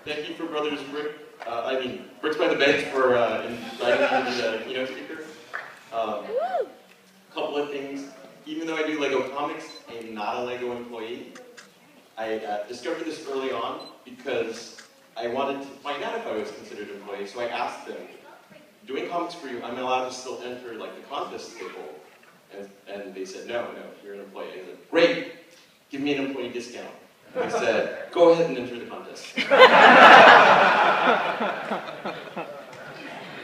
Thank you for Brothers Bricks by the Bench for inviting me to the keynote speaker. Couple of things. Even though I do Lego comics, I'm not a Lego employee. I discovered this early on because I wanted to find out if I was considered an employee. So I asked them, doing comics for you, I'm allowed to still enter like the contest table? And they said, no, you're an employee. I said, great, give me an employee discount. I said, go ahead and enter the contest.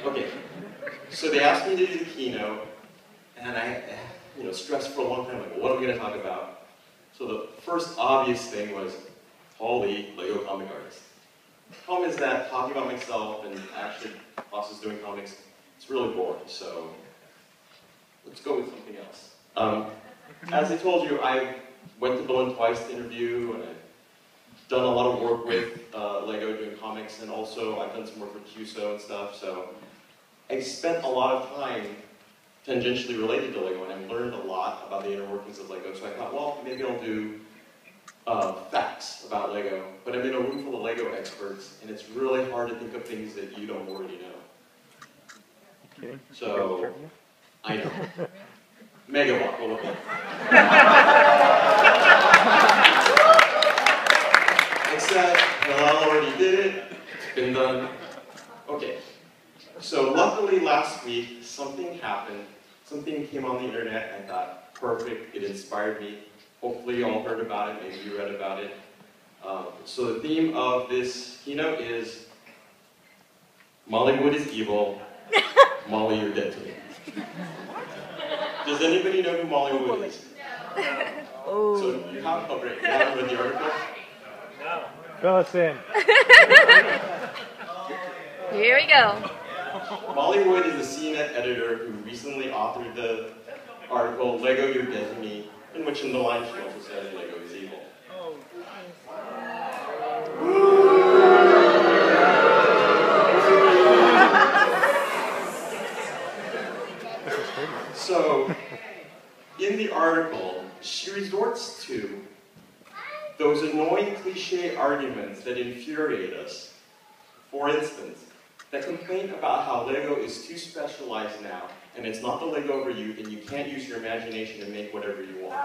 Okay, so they asked me to do the keynote, and I stressed for a long time, like, what am I going to talk about? So the first obvious thing was, holy Lego comic artist. The problem is that talking about myself and actually process doing comics, it's really boring, so let's go with something else. As I told you, I went to Berlin twice to interview, and I've done a lot of work with Lego doing comics, and also I've done some work with QSO and stuff, so I spent a lot of time tangentially related to Lego, and I've learned a lot about the inner workings of Lego, so I thought, well, maybe I'll do facts about Lego, but I'm in a room full of Lego experts, and it's really hard to think of things that you don't already know. Okay. So, I know. Megawatt, we'll look at. Except, well, I already did it. It's been done. Okay. So luckily last week, something happened. Something came on the internet. I thought, perfect. It inspired me. Hopefully you all heard about it. Maybe you read about it. So the theme of this keynote is Molly Wood is evil. Molly, you're dead to me. Does anybody know who Molly Wood is? Oh. So you have, oh great, you haven't read the article? No. Fill us in. Here we go. Molly Wood is a CNET editor who recently authored the article, Lego, You're Dead to Me, in which in the line she also said, Lego is evil. So, in the article, she resorts to those annoying cliche arguments that infuriate us. For instance, that complaint about how Lego is too specialized now, and it's not the Lego over you, and you can't use your imagination and make whatever you want.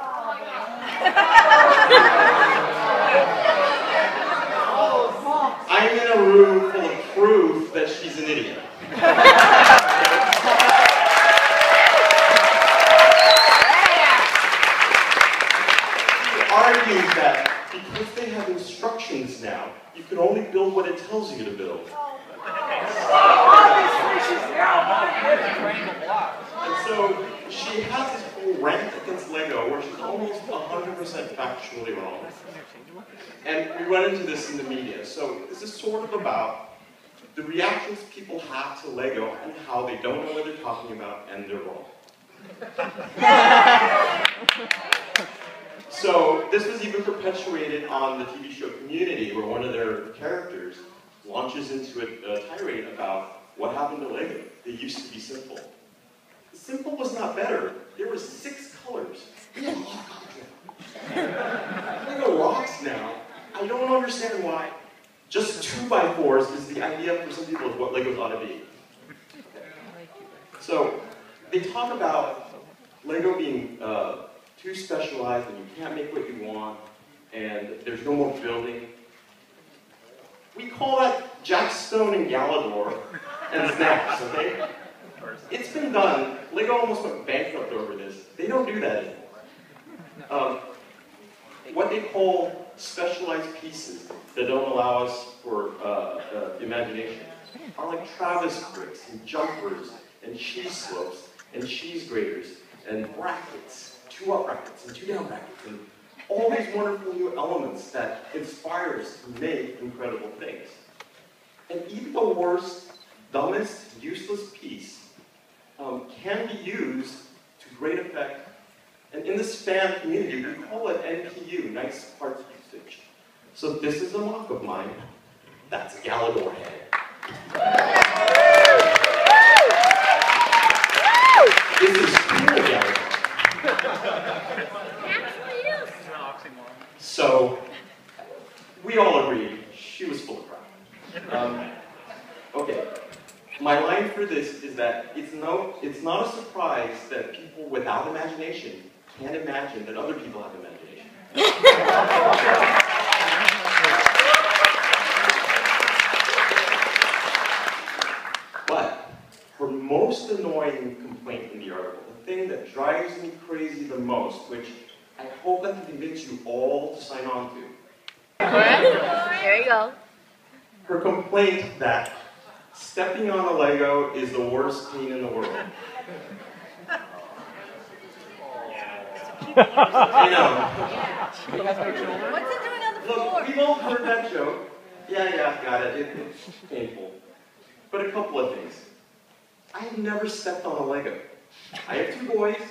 I'm in a room full of proof that she's an idiot. Argues that because they have instructions now, you can only build what it tells you to build. And so she has this whole rant against Lego where she's almost 100% factually wrong. And we run into this in the media. So this is sort of about the reactions people have to Lego and how they don't know what they're talking about and they're wrong. So this was even perpetuated on the TV show Community, where one of their characters launches into a tirade about what happened to Lego. They used to be simple. Simple was not better. There were 6 colors. We had a lot of colors. Lego rocks now. I don't understand why just 2x4s is the idea for some people of what Legos ought to be. So they talk about Lego being too specialized and you can't make what you want and there's no more building. We call that Jack Stone and Galador and snaps, okay? It's been done. Lego almost went bankrupt over this. They don't do that anymore. What they call specialized pieces that don't allow us for imagination are like Travis bricks and jumpers and cheese slopes and cheese graters and brackets. 2 up brackets and 2 down brackets, and all these wonderful new elements that inspire us to make incredible things. And even the worst, dumbest, useless piece can be used to great effect. And in this fan community, we call it NPU, nice parts usage. So this is a mock of mine. That's Galador head. This is cool Galador. So, we all agreed she was full of crap. Okay. My line for this is that it's not a surprise that people without imagination can't imagine that other people have imagination. But her most annoying complaint in the article, the thing that drives me crazy the most, which I hope I can convince you all to sign on to. There you go. Her complaint that stepping on a Lego is the worst pain in the world. I know. What's it doing on the floor? Look, we've all heard that joke. Yeah, got it. It's painful. But a couple of things. I have never stepped on a Lego. I have 2 boys.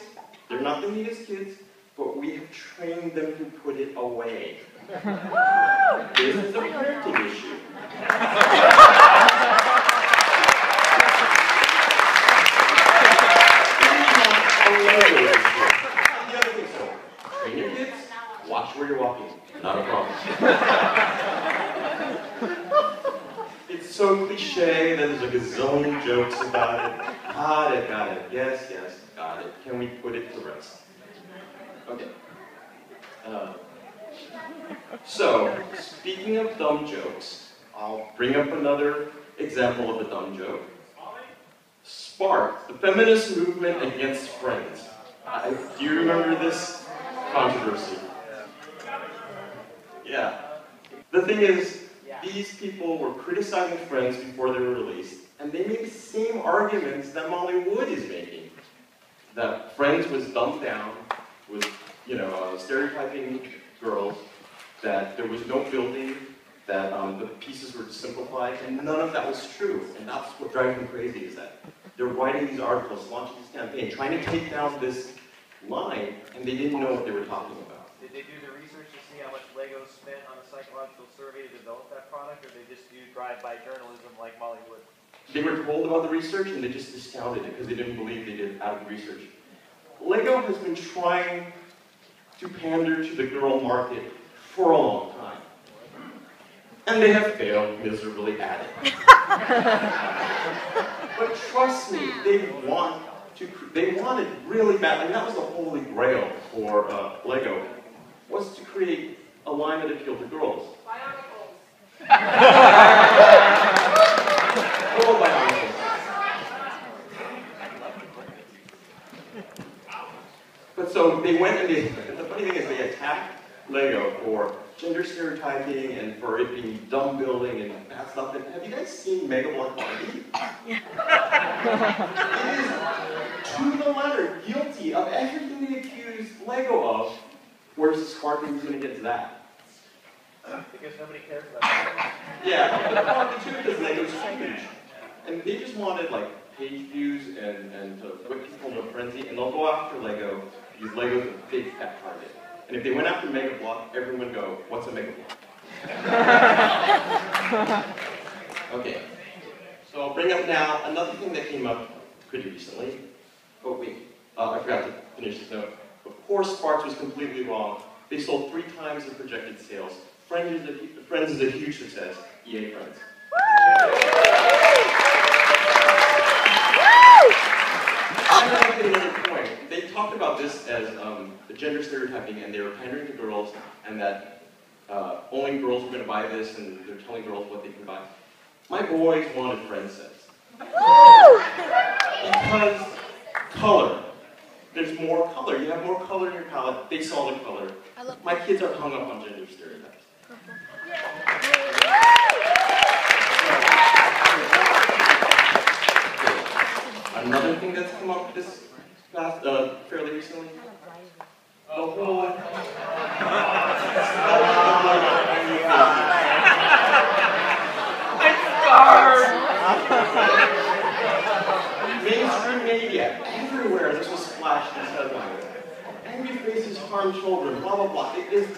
They're not the neatest kids, but we have trained them to put it away. This is a parenting issue. Train your kids, watch where you're walking. Not a problem. It's so cliche that there's a gazillion jokes about it. Got it. Yes, got it. Can we put it to rest? Okay. So, speaking of dumb jokes, I'll bring up another example of a dumb joke. Spark, the feminist movement against Friends. Do you remember this controversy? Yeah. The thing is, these people were criticizing Friends before they were released, and they made the same arguments that Molly Wood is making. That Friends was dumbed down, was, stereotyping girls, that there was no building, that the pieces were simplified, and none of that was true. And that's what drives me crazy, is that they're writing these articles, launching this campaign, trying to take down this line, and they didn't know what they were talking about. Did they do the research to see how much Lego spent on a psychological survey to develop that product, or they just do drive-by journalism like Molly Wood? They were told about the research, and they just discounted it because they didn't believe they did adequate research. Lego has been trying to pander to the girl market for a long time. And they have failed miserably at it. But trust me, they wanted really bad, and that was the holy grail for Lego, was to create a line that appealed to girls. Bionicles. All bionicles. But so they went and the funny thing is they attacked Lego for gender stereotyping and for it being dumb building and bad stuff. And have you guys seen Mega Block Barbie? It is to the letter guilty of everything they accused Lego of. Where's Sparky was going to get to that? Because nobody cares about that. Yeah, but partly too because Lego's huge. And they just wanted like page views and to whip people into a frenzy, and they'll go after Lego because Lego's a big fat target. And if they went after Mega Block, everyone would go, what's a Mega Block? Okay, so I'll bring up now another thing that came up pretty recently. Oh wait, I forgot to finish this note. Of course, Sparks was completely wrong. They sold 3 times the projected sales. Friends is a huge success. EA Friends. Another point. They talked about this as the gender stereotyping, and they were pandering to girls, and that only girls were going to buy this, and they're telling girls what they can buy. My boys wanted Friends sets. Because color. There's more color. You have more color in your palette. They saw the color. My kids are hung up on gender stereotypes. Another thing that's come up this past, fairly recently, the whole mainstream media, everywhere, this was splashed in headlines. Angry faces harm children, blah, blah, blah. It is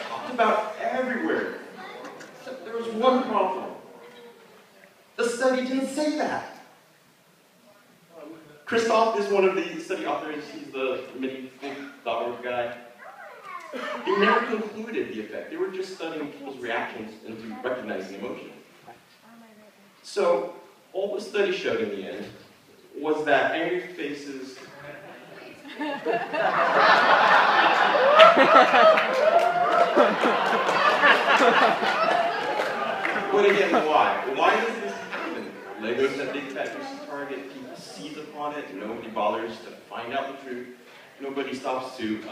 talked about everywhere. Except there was one problem. The study didn't say that. Christoph is one of the study authors. He's the mini.org guy. They never concluded the effect. They were just studying people's reactions into recognizing emotion. So, all the study showed in the end was that angry faces But again, why? Why does this happen? Lego's that big fat juicy target, people seize upon it, nobody bothers to find out the truth. Nobody stops to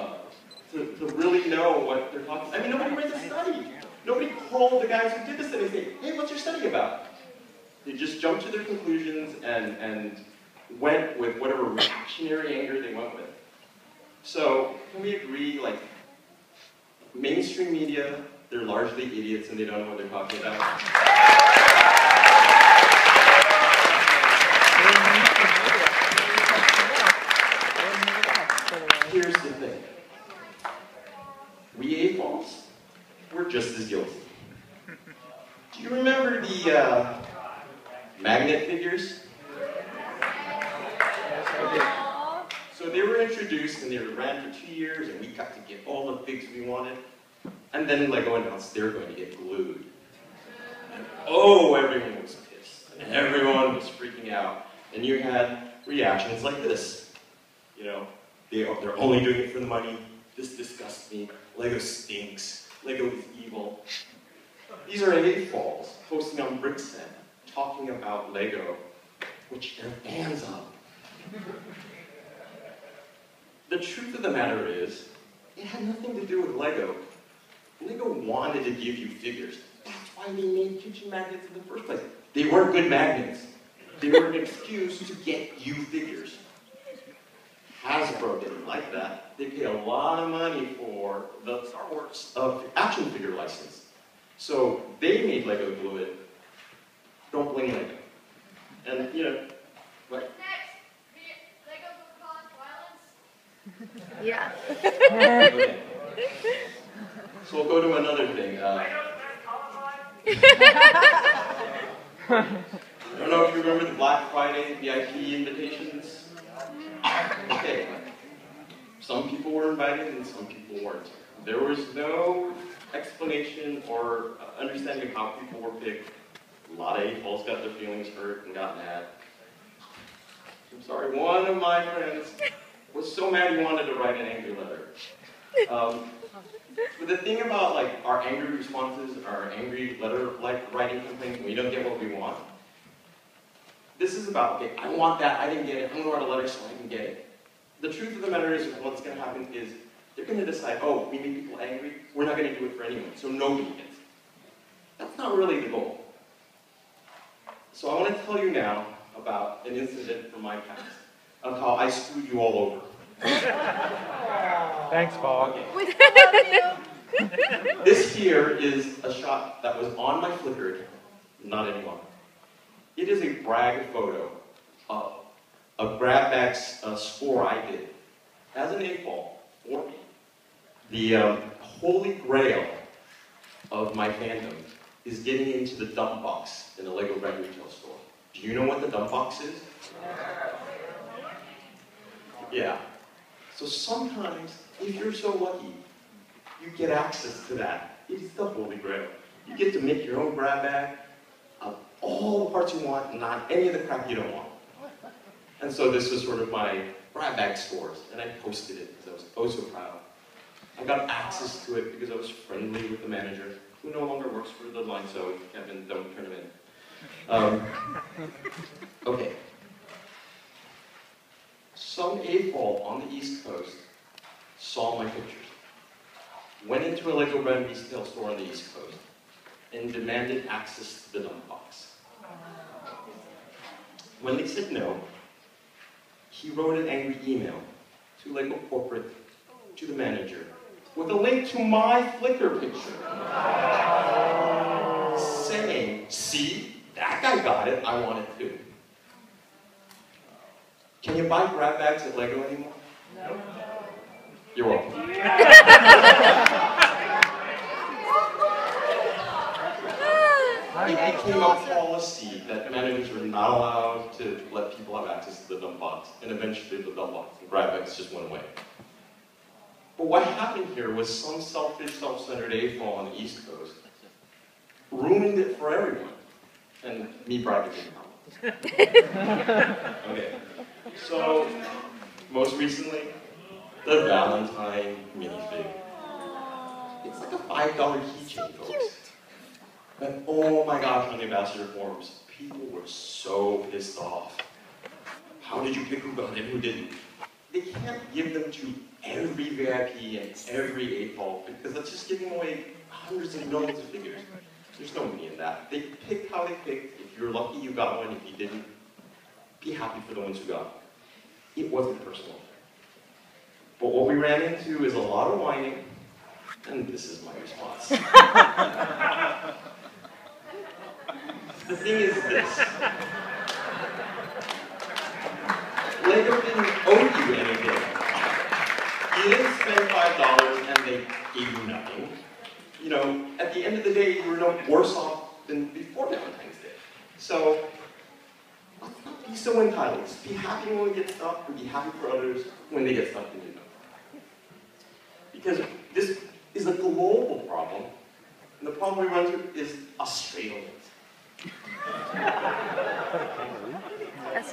really know what they're talking about. I mean, nobody read the study. Nobody called the guys who did the study and say, hey, what's your study about? They just jumped to their conclusions and went with whatever reactionary anger they went with. So, can we agree, like, mainstream media, they're largely idiots and they don't know what they're talking about? Here's the thing. We AFOLs, we're just as guilty. Do you remember the magnet figures? So they were introduced and they ran for 2 years and we got to get all the figs we wanted. And then Lego announced they were going to get glued. And oh, everyone was pissed. And everyone was freaking out. And you had reactions like this. You know, they're only doing it for the money. This disgusts me. Lego stinks. Lego is evil. These are AFOLs posting on BrickSend, talking about Lego, which they're fans of. The truth of the matter is, it had nothing to do with Lego. Lego wanted to give you figures. That's why they made kitchen magnets in the first place. They weren't good magnets. They were an excuse to get you figures. Hasbro didn't like that. They paid a lot of money for the Star Wars action figure license. So they made Lego glue it. Don't blame Lego. And, you know, what? Yeah. Okay. So we'll go to another thing. I don't know if you remember the Black Friday VIP invitations. Okay. Some people were invited and some people weren't. There was no explanation or understanding of how people were picked. A lot of AFOLs got their feelings hurt and got mad. I'm sorry, one of my friends was so mad he wanted to write an angry letter. But the thing about like our angry responses, our angry letter-like writing complaints when we don't get what we want, this is about, okay, I want that, I didn't get it, I'm going to write a letter so I can get it. The truth of the matter is what's going to happen is they're going to decide, oh, we make people angry, we're not going to do it for anyone, so nobody gets it. That's not really the goal. So I want to tell you now about an incident from my past of how I screwed you all over. Thanks, Paul. Okay. This here is a shot that was on my Flickr, not anymore. It is a brag photo of a grab bag score I did as an AFOL for me. The holy grail of my fandom is getting into the dump box in a Lego brand retail store. Do you know what the dump box is? Yeah. So sometimes, if you're so lucky, you get access to that. It's the holy grail. You get to make your own grab bag of all the parts you want, and not any of the crap you don't want. And so this was sort of my grab bag scores, and I posted it because I was oh so proud. I got access to it because I was friendly with the manager, who no longer works for the line, so Kevin, don't turn him in. Okay. Some AFOL on the East Coast saw my pictures, went into a Lego brand retail store on the East Coast, and demanded access to the dump box. When they said no, he wrote an angry email to Lego Corporate, to the manager, with a link to my Flickr picture, saying, see, that guy got it, I want it too. Can you buy grab bags at Lego anymore? No. You're welcome. It became a policy that managers were not allowed to let people have access to the dump box, and eventually the dump box and grab bags just went away. But what happened here was some selfish, self-centered AFOL on the East Coast ruined it for everyone. And me bragging didn't help. Okay. So, most recently, the Valentine minifig. It's like a $5 keychain, folks. But oh my gosh, on the ambassador forums, people were so pissed off. How did you pick who got it and who didn't? They can't give them to every VIP and every APOL because that's just giving away hundreds of millions of figures. There's no money in that. They picked how they picked. If you're lucky, you got one. If you didn't, be happy for the ones who got one. It wasn't personal. But what we ran into is a lot of whining, and this is my response. The thing is this. Lego didn't owe you anything. You didn't spend $5 and they gave you nothing. You know, at the end of the day, you were no worse off than before Valentine's Day. So, let's not be so entitled. Just be happy when we get stuff, and be happy for others when they get stuff and you don't. Because this is a global problem, and the problem we run into is Australians.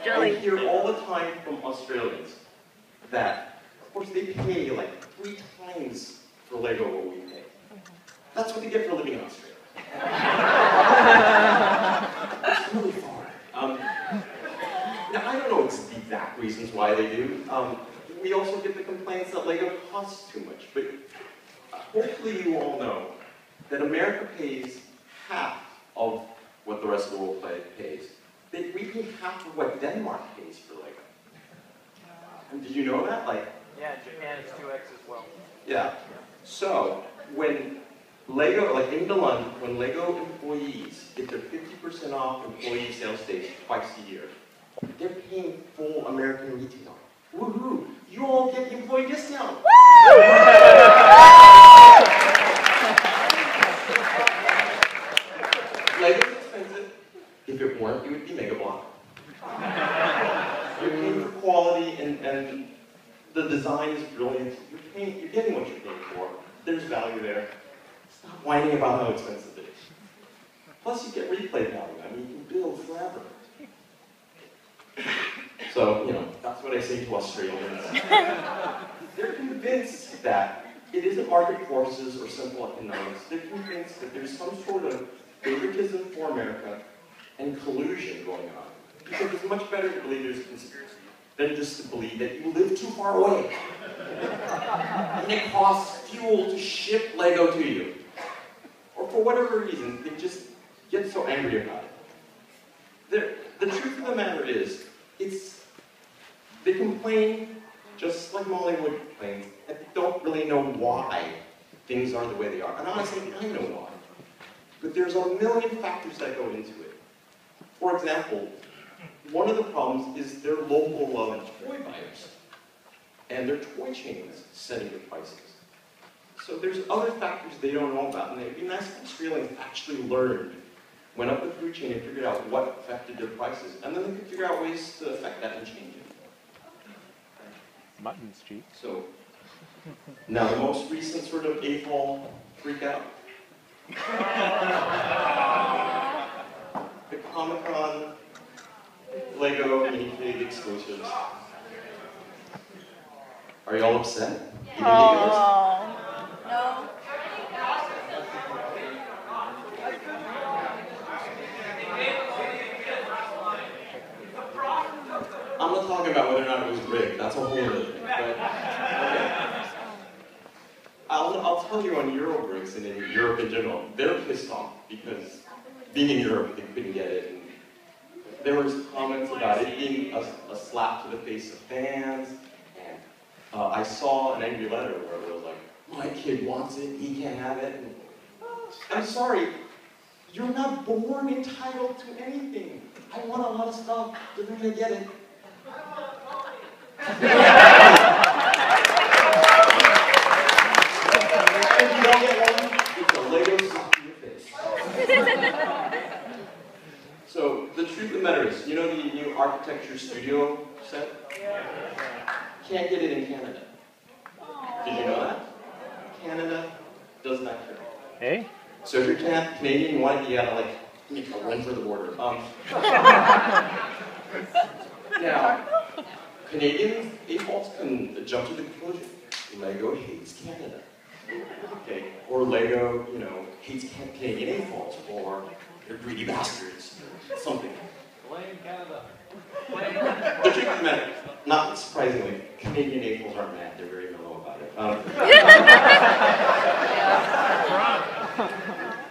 I hear all the time from Australians that, of course, they pay like 3 times for Lego what we pay. That's what they get for living in Australia. It's really far. Now, I don't know the exact reasons why they do. We also get the complaints that Lego costs too much, but hopefully you all know that America pays half of what the rest of the world pays. We pay half of what Denmark pays for Lego. And did you know that? Yeah, in Japan it's 2x as well. Yeah. So, when Lego, like in Milan, when Lego employees get their 50% off employee sales days twice a year, they're paying full American retail. Woohoo! You all get the employee discount! Lego's expensive. If it weren't, it would be Mega Block. You're paying for quality and the design is brilliant. You're getting what you're paying for. There's value there. Stop whining about how expensive it is. Plus, you get replay value. I mean, you can build forever. So, you know, that's what I say to Australians. They're convinced that it isn't market forces or simple economics. They're convinced that there's some sort of favoritism for America and collusion going on. Because it's much better to believe there's a conspiracy than just to believe that you live too far away. And it costs fuel to ship Lego to you. Or for whatever reason, they just get so angry about it. The truth of the matter is, they complain just like Mollywood complains, and they don't really know why things are the way they are. And honestly, I know why. But there's a million factors that go into it. For example, one of the problems is their local toy buyers and their toy chains setting the prices. So there's other factors they don't know about, and it'd be nice if Australians actually learned, went up the food chain and figured out what affected their prices, and then they could figure out ways to affect that and change it. Mutton's cheap. So, now the most recent sort of AFOL freak out. The Comic-Con Lego minifig exclusives. Are y'all upset? No. I'm not talking about whether or not it was rigged. That's a whole other thing. But, okay. I'll tell you on Eurobricks and in Europe in general, they're pissed off because being in Europe, they couldn't get it. And there was comments about it being a slap to the face of fans. And I saw an angry letter where it was like, my kid wants it, he can't have it. And, I'm sorry, you're not born entitled to anything. I want a lot of stuff, you're not going to get it. If you don't get one, it's a Lego slap to your face. So, the truth of the matter is, you know the new Architecture Studio set? Can't get it in Canada. Did you know that? Canada does not carry it. Hey? So if you're Canadian, you Make a run for the border. Now, Canadian defaults can jump to the conclusion, Lego hates Canada. Okay, or Lego, hates Canadian defaults, or they're greedy bastards, something. Blame Canada. The truth of the matter, not surprisingly, Canadian defaults aren't mad, they're very mellow about it.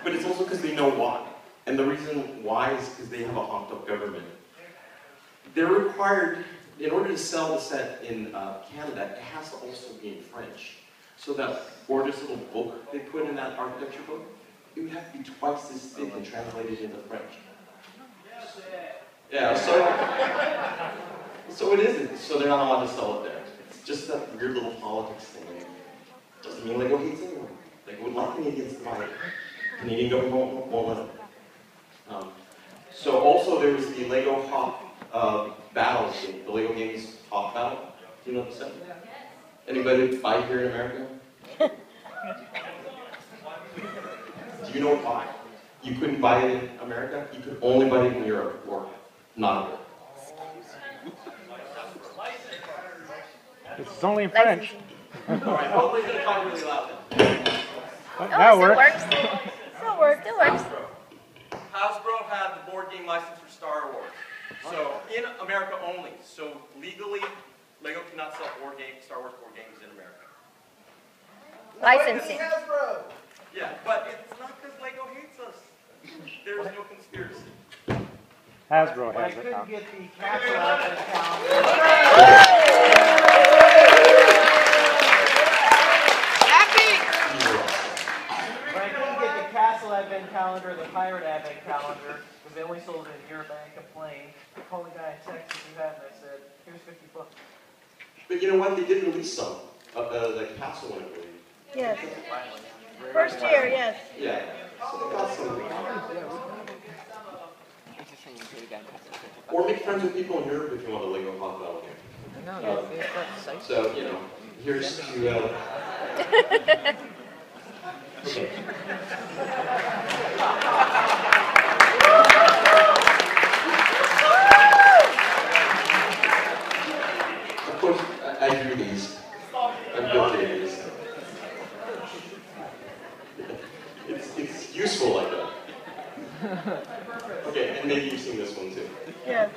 But it's also because they know why. And the reason why is because they have a honked up government. They're required, in order to sell the set in Canada, it has to also be in French. So that gorgeous little book they put in that architecture book, it would have to be twice as thick and translated into French. Yeah, so it isn't. So they're not allowed to sell it there. It's just that weird little politics thing. Doesn't mean Lego hates anyone. Lego would like Canadians to buy it. Canadian government won't let them. So also there was the Lego Hop battles game, the Lego Games Hop battle. Do you know the set? Anybody buy here in America? Do you know why? You couldn't buy it in America? You could only buy it in Europe or not. It's only in French. Alright, hopefully it's going to talk really loud then. That works. Still works. Still works. Hasbro had the board game license for Star Wars. So, in America only. So, legally, Lego cannot sell Star Wars board games in America. Licensing. Yeah, but it's not because Lego hates us. There's no conspiracy. Hasbro I has it couldn't now. get the Castle Advent calendar. But I couldn't get the Castle Advent calendar, the Pirate Advent calendar, because they only sold it in Europe, and I complained. I called the guy in Texas who had it, and I said, here's $50. But you know what? They did release some. The castle one, I believe. Yes. First year, yes. Yeah. So they got some. Or make friends with people in Europe if you want a Lego Hot Battle game. So, here's to... Okay. Of course, I do these. I'm guilty of these. It's useful like that. Okay, and maybe you've seen this one too. Yeah.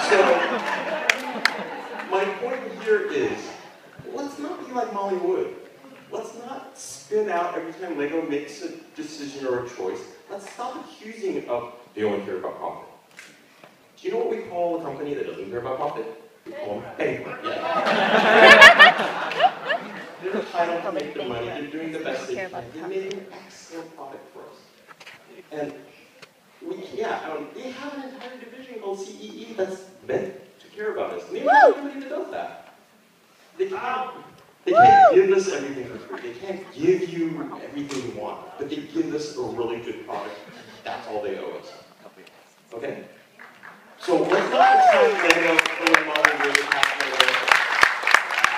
So, my point here is, let's not be like Molly Wood. Let's not spin out every time Lego makes a decision or a choice. Let's stop accusing of, they only care about profit. Do you know what we call a company that doesn't care about profit? We call them anyway. Yeah. They're entitled to make the money. They're doing the best they can. They made an excellent product for us. And they have an entire division called CEE that's meant to care about us. Maybe there's nobody that does that. They can't give us everything for free. They can't give you everything you want. But they give us a really good product. That's all they owe us. Okay? So let's not attack Lego for the modern way attack Lego.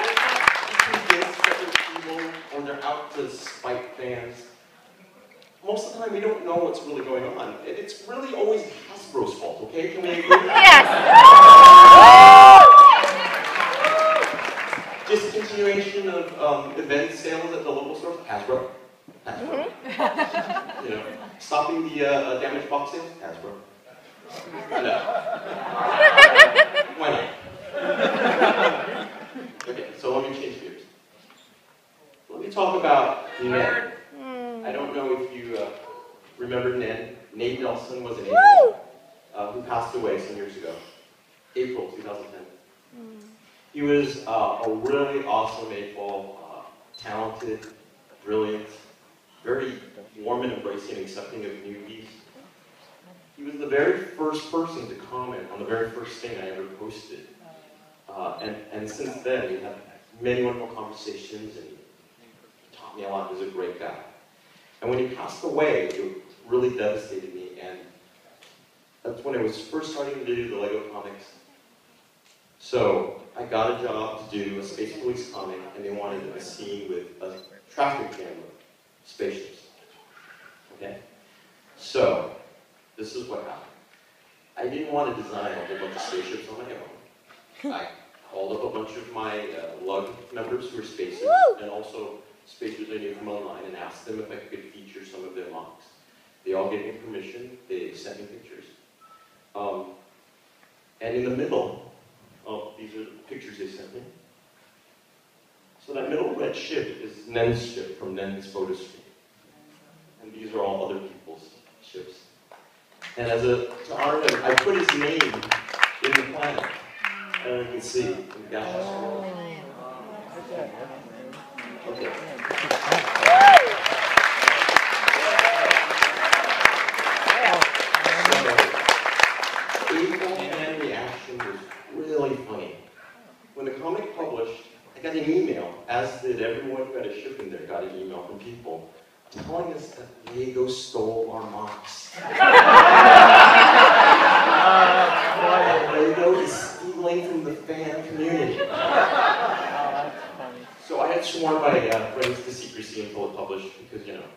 Let's not be convinced that they're evil or they're out to spite fans. Most of the time we don't know what's really going on. It's really always Hasbro's fault, okay? Can we agree? Yes! Discontinuation of event sales at the local stores, Hasbro. Stopping the damaged box sales, Hasbro. No. Why not? Okay, so let me change gears. Let me talk about Ned. I don't know if you remember Ned. Nate Nelson was an AFOL who passed away some years ago, April 2010. He was a really awesome AFOL, talented, brilliant, very warm and embracing and accepting of newbies. He was the very first person to comment on the very first thing I ever posted. And since then, we had many wonderful conversations, and he taught me a lot. He was a great guy. And when he passed away, it really devastated me, and that's when I was first starting to do the Lego comics. So I got a job to do a Space Police comic, and they wanted a scene with a traffic camera. spaceships. Okay? So, this is what happened. I didn't want to design a whole bunch of spaceships on my own. I called up a bunch of my lug members who are spacers, and also spacers I knew from online, and asked them if I could feature some of their mocks. They all gave me permission. They sent me pictures. And in the middle, these are the pictures they sent me. So that middle red ship is Nen's ship from Nen's photo stream. And these are all other people's ships. And to honor him, I put his name in the planet. And you can see in the gaseous world. Okay. So, April fan reaction was really funny. When the comic published, I got an email, as did everyone who had a ship in there, got an email from people telling us that Lego stole our mocks. Lego is stealing from the fan community. So I had sworn my friends to secrecy until it published, because, you know,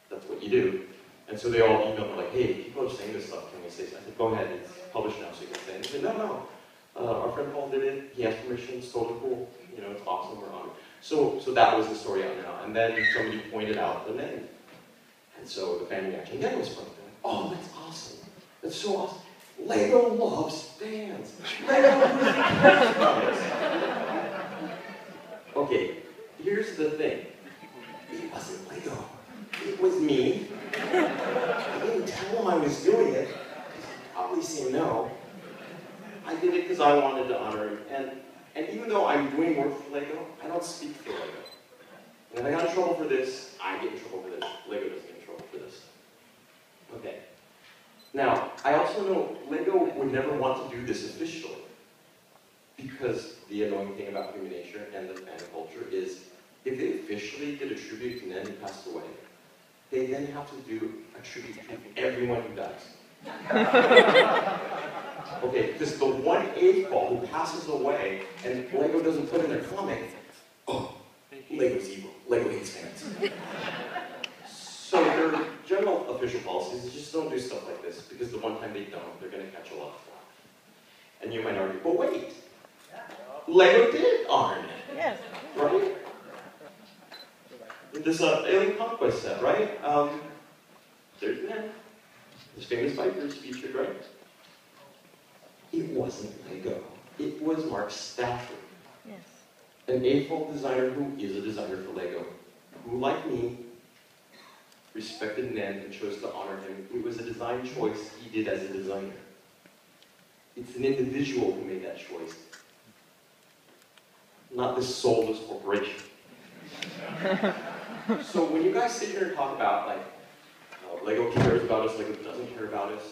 that's what you do. And so they all emailed me like, hey, people are saying this stuff, can we say something? I said, go ahead, it's published now, so you can say it. And they said, no. Our friend Paul did it, he has permission, it's totally cool, you know, it's awesome, we're honored. So that was the story out now. And then somebody pointed out the name. And so the fan reaction again was funny. Like, oh, that's awesome. That's so awesome. Lego loves fans. Lego really cares about us. Okay, here's the thing. It wasn't Lego. It was me. I didn't tell him I was doing it. He'd probably say no. I did it because I wanted to honor him. And even though I'm doing work for Lego, I don't speak for Lego. And if I got in trouble for this, I get in trouble for this. Lego doesn't get in trouble for this. Okay. Now, I also know Lego would never want to do this officially, because the annoying thing about human nature and the fan culture is, if they officially did a tribute to Nen who passed away, they then have to do a tribute to everyone who dies. Okay, because the 1/8 ball who passes away and Lego doesn't put in their comic, oh, Lego's evil. Lego hates fans. So their general official policies is just don't do stuff like this, because the one time they don't, they're going to catch a lot of flack. And you might argue, but wait, Lego did honor it. Yes. Right? This Alien Conquest set, right? There's Nen. His famous Vipers featured, right? It wasn't Lego. It was Mark Stafford. Yes. An eightfold designer who is a designer for Lego, who, like me, respected Nen and chose to honor him. It was a design choice he did as a designer. It's an individual who made that choice, not this soulless corporation. So when you guys sit here and talk about, like, Lego cares about us, Lego doesn't care about us,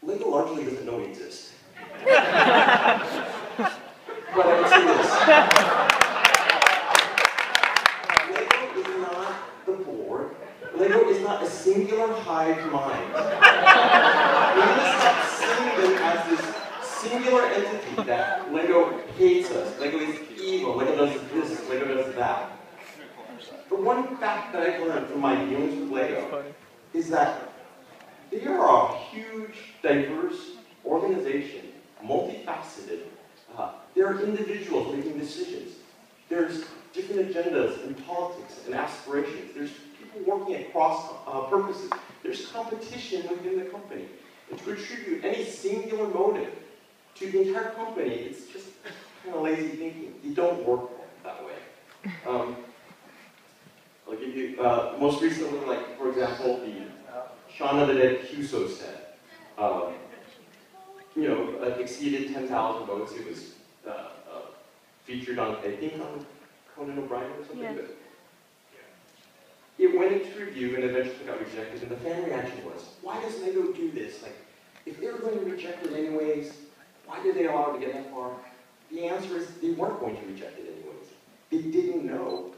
Lego largely doesn't know we exist. But I would say this. Lego is not the board. Lego is not a singular hive mind. We need to stop seeing them as this singular entity that Lego hates us. Lego is evil. Lego does this. Lego does that. The one fact that I've learned from my dealings with Lego is that they are a huge, diverse organization, multifaceted. There are individuals making decisions. There's different agendas and politics and aspirations. There's people working at cross purposes. There's competition within the company. And to attribute any singular motive to the entire company, it's just kind of lazy thinking. You don't work that way. I'll give you, most recently, like, for example, the Shaun of the Dead Huso set. You know, exceeded 10,000 votes. It was featured on, I think, on Conan O'Brien or something. Yes. But it went into review and eventually got rejected. And the fan reaction was, why does Lego do this? Like, if they were going to reject it anyways, why did they allow it to get that far? The answer is they weren't going to reject it anyways. They didn't know.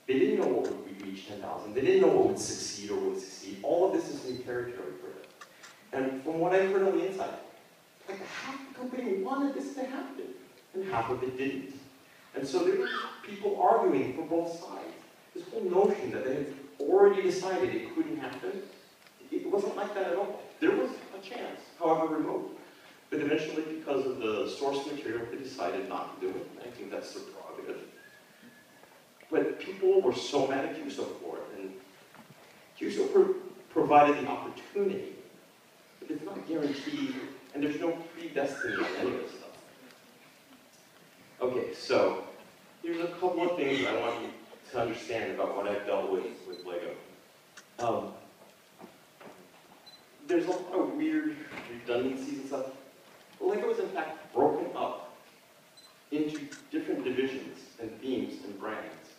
They didn't know what would reach 10,000. They didn't know what would succeed or wouldn't succeed. All of this is new territory for them. And from what I've heard on the inside, like half the company wanted this to happen, and half of it didn't. And so there were people arguing for both sides. this whole notion that they had already decided it couldn't happen, it wasn't like that at all. There was a chance, however remote. But eventually, because of the source material, they decided not to do it. I think that's their prerogative. But people were so mad at CUSO for it, and CUSO provided the opportunity, but it's not guaranteed, and there's no predestiny on any of this stuff. Okay, so here's a couple of things I want you to understand about what I've dealt with Lego. There's a lot of weird redundancies and stuff. Lego is in fact broken up into different divisions and themes and brands.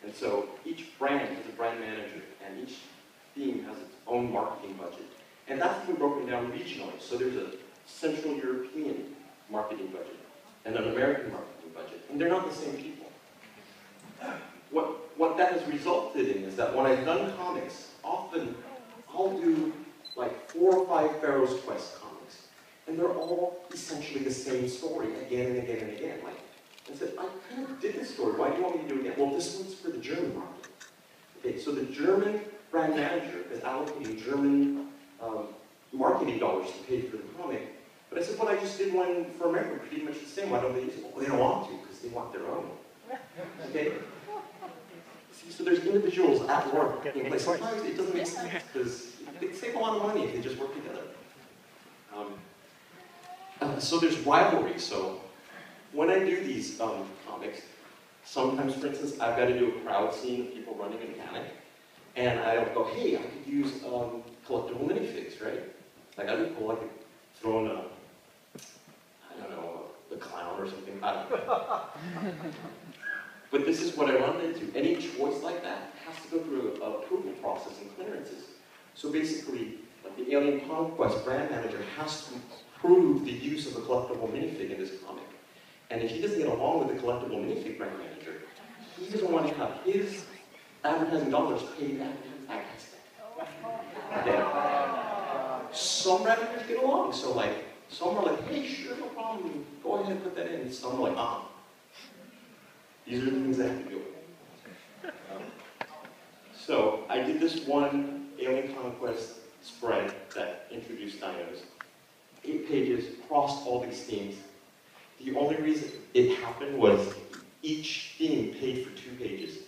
And so each brand has a brand manager, and each theme has its own marketing budget. And that's been broken down regionally. So there's a Central European marketing budget and an American marketing budget, and they're not the same people. What that has resulted in is that when I've done comics, often I'll do like 4 or 5 Pharaoh's Quest comics, and they're all essentially the same story again and again and again. Like, I said, I kind of did this story. Why do you want me to do it again? Well, this one's for the German market. Okay, so the German brand manager is allocating German marketing dollars to pay for the comic. But I said, well, I just did one for America, pretty much the same. Why don't they use it? Well, they don't want to, because they want their own. Okay? See, so there's individuals at work in place. Sometimes it doesn't make sense, because they save a lot of money if they just work together. So there's rivalry. So when I do these comics, sometimes, for instance, I've got to do a crowd scene of people running in panic, and I don't go, hey, I could use collectible minifigs, right? Like, that'd be cool. I could throw in a, I don't know, a clown or something. I don't know. But this is what I run into. Any choice like that has to go through an approval process and clearances. So basically, like the Alien Conquest brand manager has to approve the use of a collectible minifig in this comic. And if he doesn't get along with the collectible minifig brand manager, he doesn't want to have his advertising dollars paid advertising. Yeah. Some brand managers get along, so like, some are like, hey, sure, no problem, go ahead and put that in. Some are like, these are the things I have to deal with. So I did this one Alien Conquest spread that introduced dinos. 8 pages, across all these themes. The only reason it happened was each theme paid for 2 pages.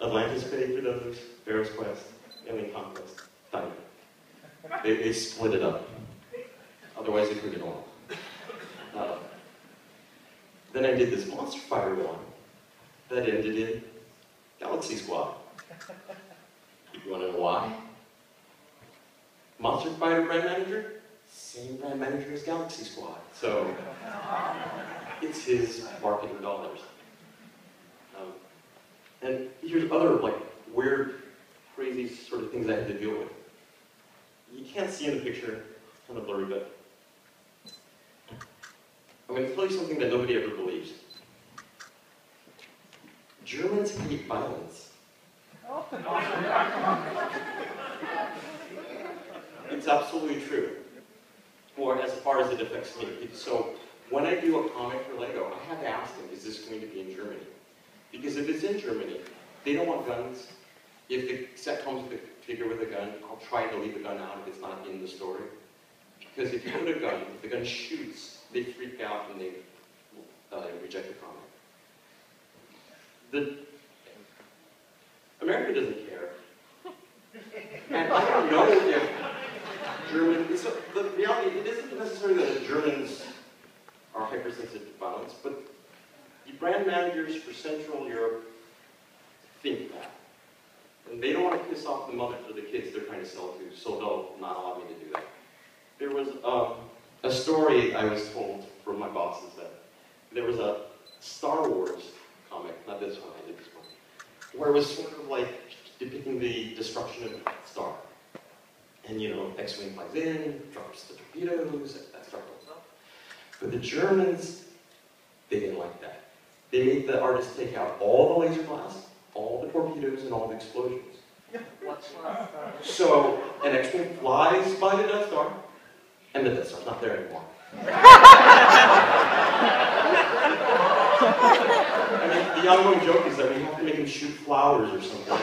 Atlantis paid for those, Pharaoh's Quest, Alien Conquest, Dino. They split it up. Otherwise they couldn't get along. Then I did this Monster Fighter one that ended in Galaxy Squad. You want to know why? Monster Fighter brand manager, same brand manager as Galaxy Squad. So it's his marketing dollars. And here's other like weird, crazy sort of things I had to deal with. You can't see in the picture, it's kind of blurry, but I'm going to tell you something that nobody ever believes. Germans hate violence. It's absolutely true. Or as far as it affects me. So when I do a comic for Lego, I have to ask them, is this going to be in Germany? Because if it's in Germany, they don't want guns. If the set comes with a figure with a gun, I'll try to leave the gun out if it's not in the story. Because if you put a gun, if the gun shoots, they freak out and they reject the comic. America doesn't care. And I don't know if German, so the reality, it isn't necessarily that the Germans are hypersensitive to violence, but the brand managers for Central Europe think that. And they don't want to piss off the mothers or the kids they're trying to sell to, so they'll not allow me to do that. There was a story I was told from my bosses that there was a Star Wars comic, not this one, I did this one, where it was sort of like depicting the destruction of the Death Star. And you know, X-Wing flies in, drops the torpedoes, that sort of stuff. But the Germans, they didn't like that. They made the artist take out all the laser glass, all the torpedoes, and all the explosions. So an X-Wing flies by the Death Star, and the Death Star's not there anymore. I mean, the ongoing joke is that we have to make him shoot flowers or something.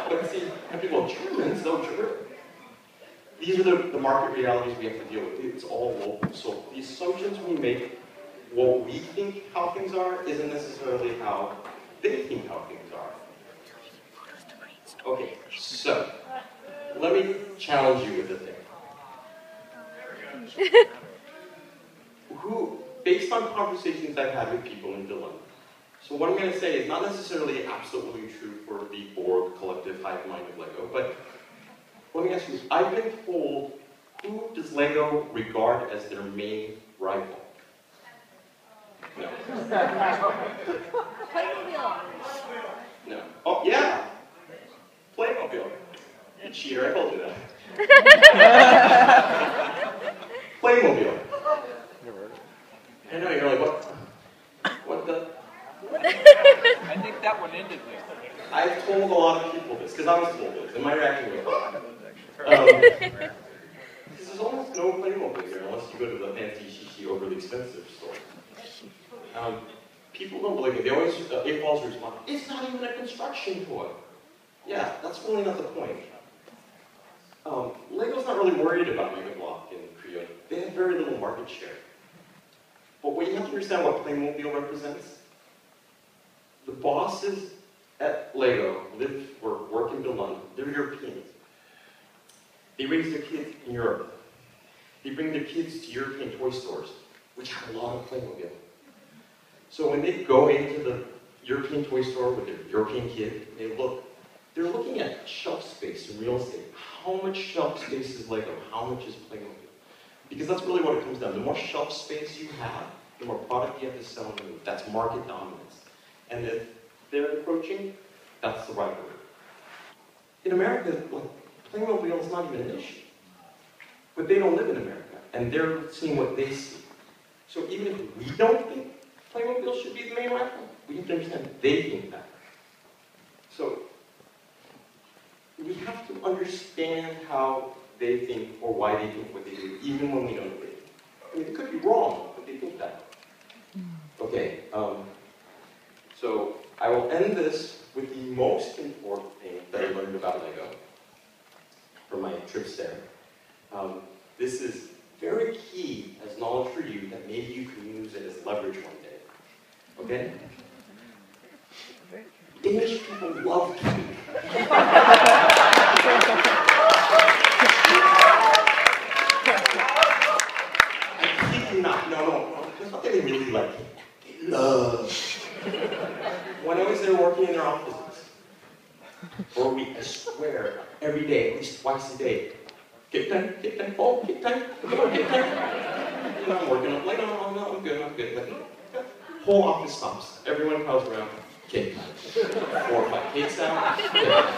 But see, people are Germans, though, German. These are the market realities we have to deal with. It's all local. So the assumptions we make, what we think how things are, isn't necessarily how they think how things are. Okay, so let me challenge you with a thing. Based on conversations I've had with people in Dillon, so what I'm going to say is not necessarily absolutely true for the Borg collective hive mind of Lego, but let me ask you this. I've been told, who does Lego regard as their main rival? No. Playmobil. No. Oh, yeah. Playmobil. You cheater, I told you that. Playmobil. I know, you're like, what the? I think that one ended there. I've told a lot of people this, because I was told this, and my reaction was, because there's almost no Playmobil here, unless you go to the fancy, shishi, overly expensive store. People don't believe me. They always, it falls respond, it's not even a construction toy. Yeah, that's really not the point. Lego's not really worried about Mega Block and Creo. They have very little market share. But what you have to understand what Playmobil represents, the bosses at Lego live or work in Berlin. They're Europeans. They raise their kids in Europe. They bring their kids to European toy stores, which have a lot of Playmobil. So when they go into the European toy store with their European kid, they're looking at shelf space and real estate. How much shelf space is Lego? How much is Playmobil? Because that's really what it comes down to. The more shelf space you have, the more product you have to sell and move. That's market dominance. And if they're approaching, that's the right word. In America, Playmobil is not even an issue. But they don't live in America, and they're seeing what they see. So even if we don't think Playmobil should be the main rival, we have to understand they think that. So we have to understand how they think or why they think what they do, even when we don't agree. I mean, it could be wrong, but they think that. Okay, so I will end this with the most important thing that I learned about Lego from my trips there. This is very key as knowledge for you that maybe you can use it as leverage one day. Okay? Danish people love cake. I kid you not. No. It's not that they really like it. They love. When I was there working in their offices for a week, I swear, every day, at least twice a day, get time, oh, get time, come on, get time. And I'm working, I'm like, no, I'm good. Like, whole office stops. Everyone comes around, cake time. 4 or 5 cakes out, cake time.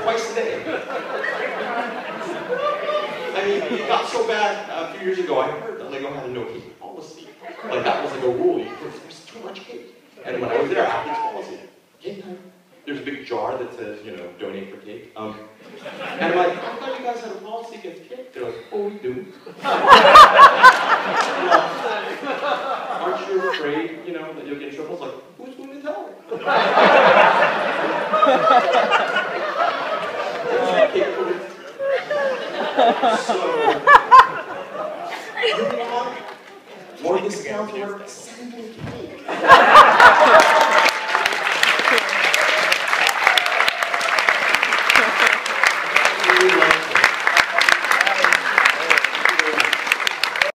Twice a day. I mean, it got so bad a few years ago, I heard that Lego had a no cake policy. Like, that was like a rule. There's too much cake. And when I was there, I had this policy. Cake time. There's a big jar that says, donate for cake. And I'm like, I thought you guys had a policy against cake. They're like, oh, we do. Aren't you afraid, that you'll get in trouble? It's like, who's going to tell her? So, moving on, more discounts work, 7 cake.